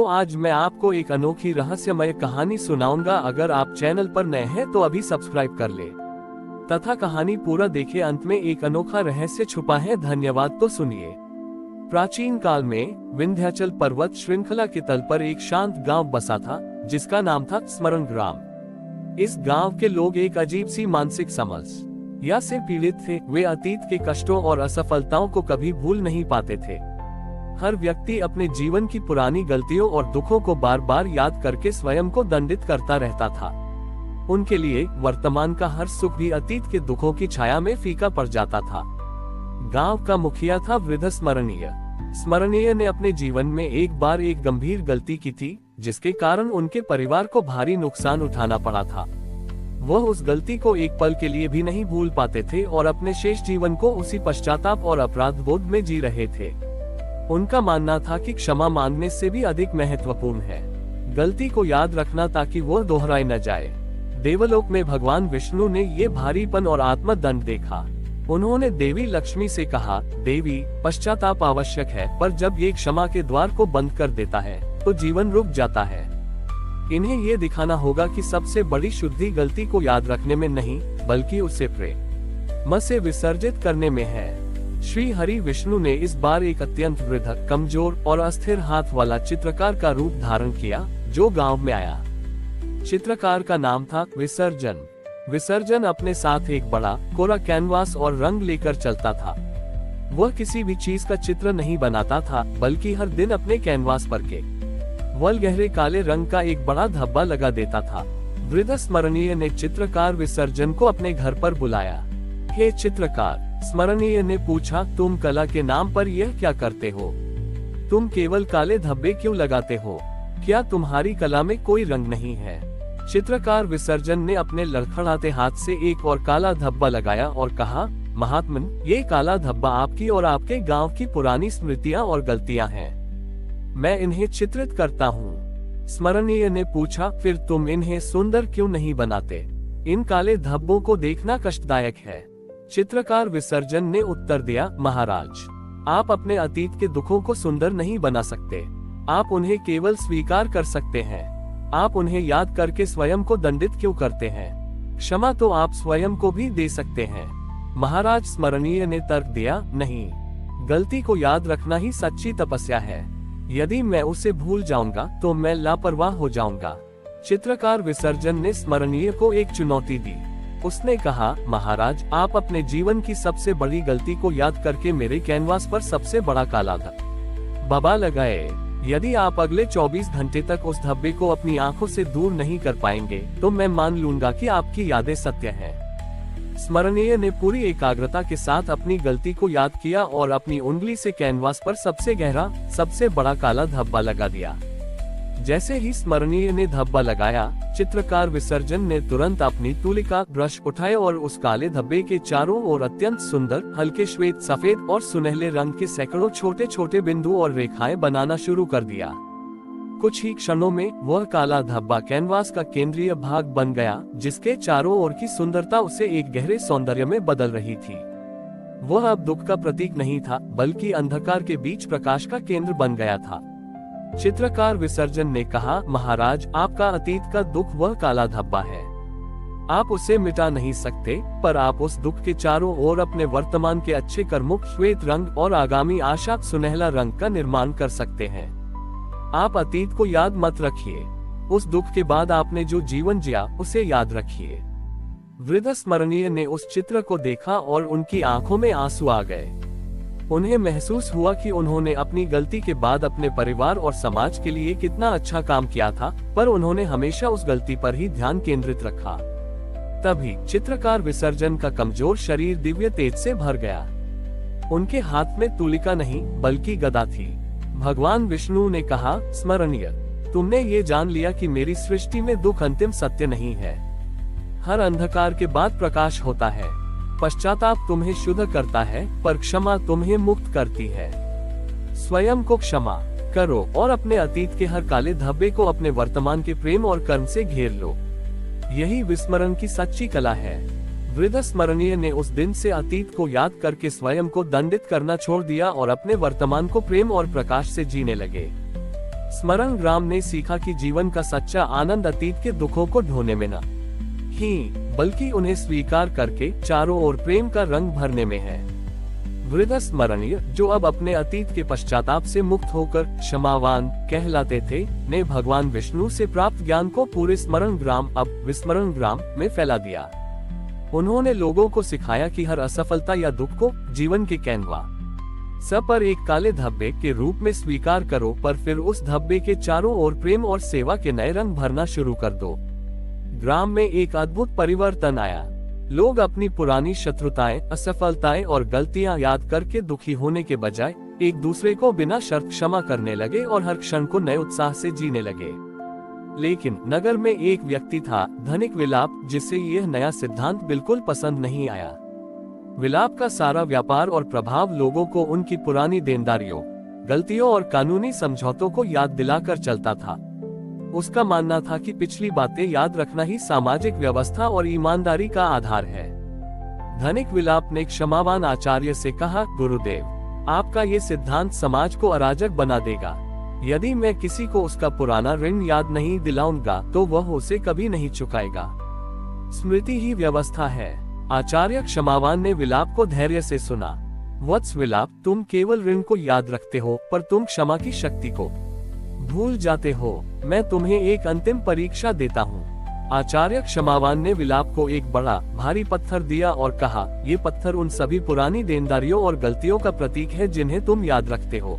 तो आज मैं आपको एक अनोखी रहस्यमय कहानी सुनाऊंगा। अगर आप चैनल पर नए हैं तो अभी सब्सक्राइब कर ले तथा कहानी पूरा देखे। अंत में एक अनोखा रहस्य छुपा है। धन्यवाद। तो सुनिए। प्राचीन काल में विंध्याचल पर्वत श्रृंखला के तल पर एक शांत गांव बसा था, जिसका नाम था स्मरण ग्राम। इस गांव के लोग एक अजीब सी मानसिक समस्या से पीड़ित थे। वे अतीत के कष्टों और असफलताओं को कभी भूल नहीं पाते थे। हर व्यक्ति अपने जीवन की पुरानी गलतियों और दुखों को बार बार याद करके स्वयं को दंडित करता रहता था। उनके लिए वर्तमान का हर सुख भी अतीत के दुखों की छाया में फीका पड़ जाता था। गांव का मुखिया था वृद्ध स्मरणीय। स्मरणीय ने अपने जीवन में एक बार एक गंभीर गलती की थी, जिसके कारण उनके परिवार को भारी नुकसान उठाना पड़ा था। वह उस गलती को एक पल के लिए भी नहीं भूल पाते थे और अपने शेष जीवन को उसी पश्चाताप और अपराध बोध में जी रहे थे। उनका मानना था कि क्षमा मांगने से भी अधिक महत्वपूर्ण है गलती को याद रखना, ताकि वह दोहराई न जाए। देवलोक में भगवान विष्णु ने ये भारीपन और आत्मदंड देखा। उन्होंने देवी लक्ष्मी से कहा, देवी, पश्चाताप आवश्यक है, पर जब ये क्षमा के द्वार को बंद कर देता है तो जीवन रुक जाता है। इन्हें ये दिखाना होगा कि सबसे बड़ी शुद्धि गलती को याद रखने में नहीं, बल्कि उसे प्रेम से विसर्जित करने में है। श्री हरि विष्णु ने इस बार एक अत्यंत वृद्ध, कमजोर और अस्थिर हाथ वाला चित्रकार का रूप धारण किया, जो गांव में आया। चित्रकार का नाम था विसर्जन। विसर्जन अपने साथ एक बड़ा कोरा कैनवास और रंग लेकर चलता था। वह किसी भी चीज का चित्र नहीं बनाता था, बल्कि हर दिन अपने कैनवास पर केवल गहरे काले रंग का एक बड़ा धब्बा लगा देता था। वृद्ध स्मरणीय ने चित्रकार विसर्जन को अपने घर पर बुलाया। हे चित्रकार, स्मरणीय ने पूछा, तुम कला के नाम पर यह क्या करते हो? तुम केवल काले धब्बे क्यों लगाते हो? क्या तुम्हारी कला में कोई रंग नहीं है? चित्रकार विसर्जन ने अपने लड़खड़ाते हाथ से एक और काला धब्बा लगाया और कहा, महात्मन, ये काला धब्बा आपकी और आपके गांव की पुरानी स्मृतियां और गलतियां हैं। मैं इन्हें चित्रित करता हूँ। स्मरणीय ने पूछा, फिर तुम इन्हें सुंदर क्यों नहीं बनाते? इन काले धब्बों को देखना कष्टदायक है। चित्रकार विसर्जन ने उत्तर दिया, महाराज, आप अपने अतीत के दुखों को सुंदर नहीं बना सकते। आप उन्हें केवल स्वीकार कर सकते हैं। आप उन्हें याद करके स्वयं को दंडित क्यों करते हैं? क्षमा तो आप स्वयं को भी दे सकते हैं। महाराज, स्मरणीय ने तर्क दिया, नहीं, गलती को याद रखना ही सच्ची तपस्या है। यदि मैं उसे भूल जाऊंगा तो मैं लापरवाह हो जाऊंगा। चित्रकार विसर्जन ने स्मरणीय को एक चुनौती दी। उसने कहा, महाराज, आप अपने जीवन की सबसे बड़ी गलती को याद करके मेरे कैनवास पर सबसे बड़ा काला धब्बा लगाए। यदि आप अगले 24 घंटे तक उस धब्बे को अपनी आंखों से दूर नहीं कर पाएंगे, तो मैं मान लूंगा कि आपकी यादें सत्य हैं। स्मरणीय ने पूरी एकाग्रता के साथ अपनी गलती को याद किया और अपनी उंगली से कैनवास पर सबसे गहरा, सबसे बड़ा काला धब्बा लगा दिया। जैसे ही स्मरणीय ने धब्बा लगाया, चित्रकार विसर्जन ने तुरंत अपनी तुलिका ब्रश उठाए और उस काले धब्बे के चारों ओर अत्यंत सुंदर, हल्के श्वेत, सफेद और सुनहले रंग के सैकड़ों छोटे छोटे बिंदु और रेखाएं बनाना शुरू कर दिया। कुछ ही क्षणों में वह काला धब्बा कैनवास का केंद्रीय भाग बन गया, जिसके चारों ओर की सुंदरता उसे एक गहरे सौंदर्य में बदल रही थी। वह अब दुख का प्रतीक नहीं था, बल्कि अंधकार के बीच प्रकाश का केंद्र बन गया था। चित्रकार विसर्जन ने कहा, महाराज, आपका अतीत का दुख वह काला धब्बा है। आप उसे मिटा नहीं सकते, पर आप उस दुख के चारों ओर अपने वर्तमान के अच्छे कर्मों, श्वेत रंग और आगामी आशा, सुनहला रंग का निर्माण कर सकते हैं। आप अतीत को याद मत रखिए। उस दुख के बाद आपने जो जीवन जिया, उसे याद रखिए। वृद्ध स्मरणीय ने उस चित्र को देखा और उनकी आंखों में आंसू आ गए। उन्हें महसूस हुआ कि उन्होंने अपनी गलती के बाद अपने परिवार और समाज के लिए कितना अच्छा काम किया था, पर उन्होंने हमेशा उस गलती पर ही ध्यान केंद्रित रखा। तभी चित्रकार विसर्जन का कमजोर शरीर दिव्य तेज से भर गया। उनके हाथ में तुलिका नहीं, बल्कि गदा थी। भगवान विष्णु ने कहा, स्मरणीय, तुमने ये जान लिया कि मेरी सृष्टि में दुख अंतिम सत्य नहीं है। हर अंधकार के बाद प्रकाश होता है। पश्चाताप तुम्हें शुद्ध करता है, पर क्षमा तुम्हें मुक्त करती है। स्वयं को क्षमा करो और अपने अतीत के हर काले धब्बे को अपने वर्तमान के प्रेम और कर्म से घेर लो। यही विस्मरण की सच्ची कला है। वृद्ध स्मरणीय ने उस दिन से अतीत को याद करके स्वयं को दंडित करना छोड़ दिया और अपने वर्तमान को प्रेम और प्रकाश से जीने लगे। स्मरण ग्राम ने सीखा कि जीवन का सच्चा आनंद अतीत के दुखों को ढोने में न ही बल्कि उन्हें स्वीकार करके चारों ओर प्रेम का रंग भरने में है। वृद्ध स्मरणीय, जो अब अपने अतीत के पश्चाताप से मुक्त होकर क्षमावान कहलाते थे, ने भगवान विष्णु से प्राप्त ज्ञान को पूरे स्मरण ग्राम, अब विस्मरण ग्राम, में फैला दिया। उन्होंने लोगों को सिखाया कि हर असफलता या दुख को जीवन के कैनवा सब पर एक काले धब्बे के रूप में स्वीकार करो, पर फिर उस धब्बे के चारों ओर प्रेम और सेवा के नए रंग भरना शुरू कर दो। ग्राम में एक अद्भुत परिवर्तन आया। लोग अपनी पुरानी शत्रुताएं, असफलताएं और गलतियां याद करके दुखी होने के बजाय एक दूसरे को बिना शर्त क्षमा करने लगे और हर क्षण को नए उत्साह से जीने लगे। लेकिन नगर में एक व्यक्ति था, धनिक विलाप, जिसे यह नया सिद्धांत बिल्कुल पसंद नहीं आया। विलाप का सारा व्यापार और प्रभाव लोगों को उनकी पुरानी देनदारियों, गलतियों और कानूनी समझौतों को याद दिलाकर चलता था। उसका मानना था कि पिछली बातें याद रखना ही सामाजिक व्यवस्था और ईमानदारी का आधार है। धनिक विलाप ने क्षमावान आचार्य से कहा, गुरुदेव, आपका ये सिद्धांत समाज को अराजक बना देगा। यदि मैं किसी को उसका पुराना ऋण याद नहीं दिलाऊंगा तो वह उसे कभी नहीं चुकाएगा। स्मृति ही व्यवस्था है। आचार्य क्षमावान ने विलाप को धैर्य से सुना। वत्स विलाप, तुम केवल ऋण को याद रखते हो, पर तुम क्षमा की शक्ति को भूल जाते हो। मैं तुम्हें एक अंतिम परीक्षा देता हूँ। आचार्य क्षमावान ने विलाप को एक बड़ा भारी पत्थर दिया और कहा, ये पत्थर उन सभी पुरानी देनदारियों और गलतियों का प्रतीक है जिन्हें तुम याद रखते हो।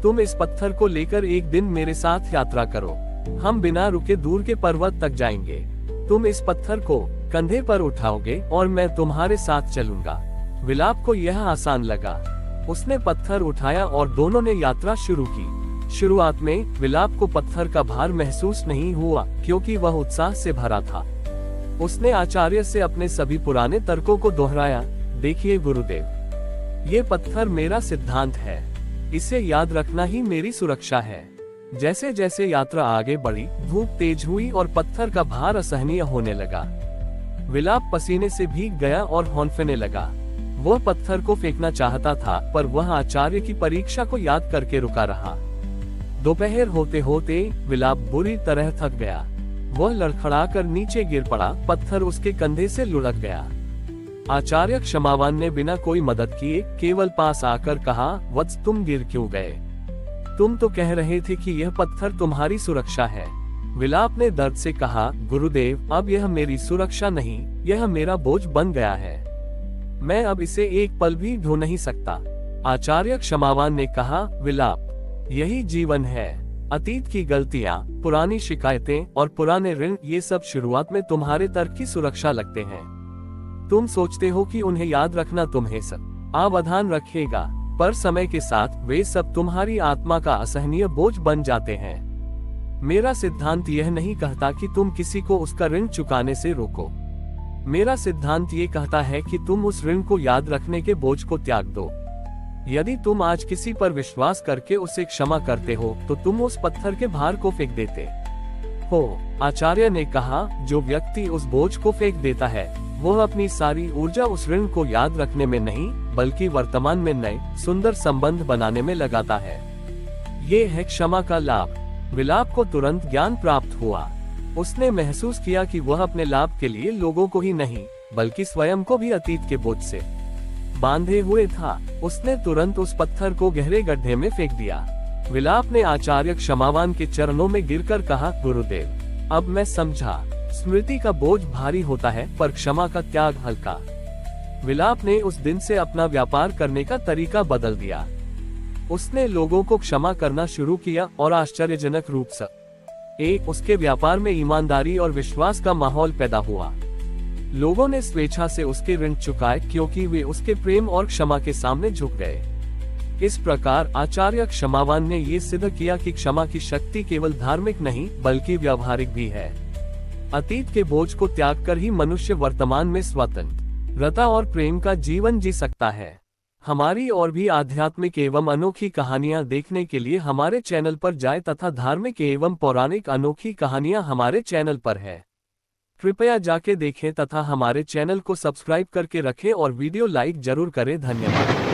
तुम इस पत्थर को लेकर एक दिन मेरे साथ यात्रा करो। हम बिना रुके दूर के पर्वत तक जाएंगे। तुम इस पत्थर को कंधे पर उठाओगे और मैं तुम्हारे साथ चलूंगा। विलाप को यह आसान लगा। उसने पत्थर उठाया और दोनों ने यात्रा शुरू की। शुरुआत में विलाप को पत्थर का भार महसूस नहीं हुआ, क्योंकि वह उत्साह से भरा था। उसने आचार्य से अपने सभी पुराने तर्कों को दोहराया। देखिए गुरुदेव, ये पत्थर मेरा सिद्धांत है। इसे याद रखना ही मेरी सुरक्षा है। जैसे जैसे यात्रा आगे बढ़ी, धूप तेज हुई और पत्थर का भार असहनीय होने लगा। विलाप पसीने से भीग गया और हौंफने लगा। वह पत्थर को फेंकना चाहता था, पर वह आचार्य की परीक्षा को याद करके रुका रहा। दोपहर होते होते विलाप बुरी तरह थक गया। वह लड़खड़ाकर नीचे गिर पड़ा। पत्थर उसके कंधे से लुढ़क गया। आचार्य क्षमावान ने बिना कोई मदद किए केवल पास आकर कहा, वत्स, तुम गिर क्यों गए? तुम तो कह रहे थे कि यह पत्थर तुम्हारी सुरक्षा है। विलाप ने दर्द से कहा, गुरुदेव, अब यह मेरी सुरक्षा नहीं, यह मेरा बोझ बन गया है। मैं अब इसे एक पल भी ढो नहीं सकता। आचार्य क्षमावान ने कहा, विलाप, यही जीवन है। अतीत की गलतियां, पुरानी शिकायतें और पुराने ऋण, ये सब शुरुआत में तुम्हारे तर्क की सुरक्षा लगते हैं। तुम सोचते हो कि उन्हें याद रखना तुम्हें सब सावधान रखेगा, पर समय के साथ वे सब तुम्हारी आत्मा का असहनीय बोझ बन जाते हैं। मेरा सिद्धांत यह नहीं कहता कि तुम किसी को उसका ऋण चुकाने से रोको। मेरा सिद्धांत ये कहता है कि तुम उस ऋण को याद रखने के बोझ को त्याग दो। यदि तुम आज किसी पर विश्वास करके उसे क्षमा करते हो, तो तुम उस पत्थर के भार को फेंक देते हो। आचार्य ने कहा, जो व्यक्ति उस बोझ को फेंक देता है, वह अपनी सारी ऊर्जा उस ऋण को याद रखने में नहीं, बल्कि वर्तमान में नए सुंदर संबंध बनाने में लगाता है। ये है क्षमा का लाभ। विलाप को तुरंत ज्ञान प्राप्त हुआ। उसने महसूस किया कि वह अपने लाभ के लिए लोगों को ही नहीं, बल्कि स्वयं को भी अतीत के बोझ से बांधे हुए था। उसने तुरंत उस पत्थर को गहरे गड्ढे में फेंक दिया। विलाप ने आचार्य क्षमावान के चरणों में गिरकर कहा, गुरुदेव, अब मैं समझा। स्मृति का बोझ भारी होता है, पर क्षमा का त्याग हल्का। विलाप ने उस दिन से अपना व्यापार करने का तरीका बदल दिया। उसने लोगों को क्षमा करना शुरू किया और आश्चर्यजनक रूप से उसके व्यापार में ईमानदारी और विश्वास का माहौल पैदा हुआ। लोगों ने स्वेच्छा से उसके ऋण चुकाए, क्योंकि वे उसके प्रेम और क्षमा के सामने झुक गए। इस प्रकार आचार्य क्षमावान ने ये सिद्ध किया कि क्षमा की शक्ति केवल धार्मिक नहीं, बल्कि व्यावहारिक भी है। अतीत के बोझ को त्याग कर ही मनुष्य वर्तमान में स्वतंत्रता और प्रेम का जीवन जी सकता है। हमारी और भी आध्यात्मिक एवं अनोखी कहानियां देखने के लिए हमारे चैनल पर जाएं तथा धार्मिक एवं पौराणिक अनोखी कहानियां हमारे चैनल पर है। कृपया जाके देखें तथा हमारे चैनल को सब्सक्राइब करके रखें और वीडियो लाइक जरूर करें। धन्यवाद।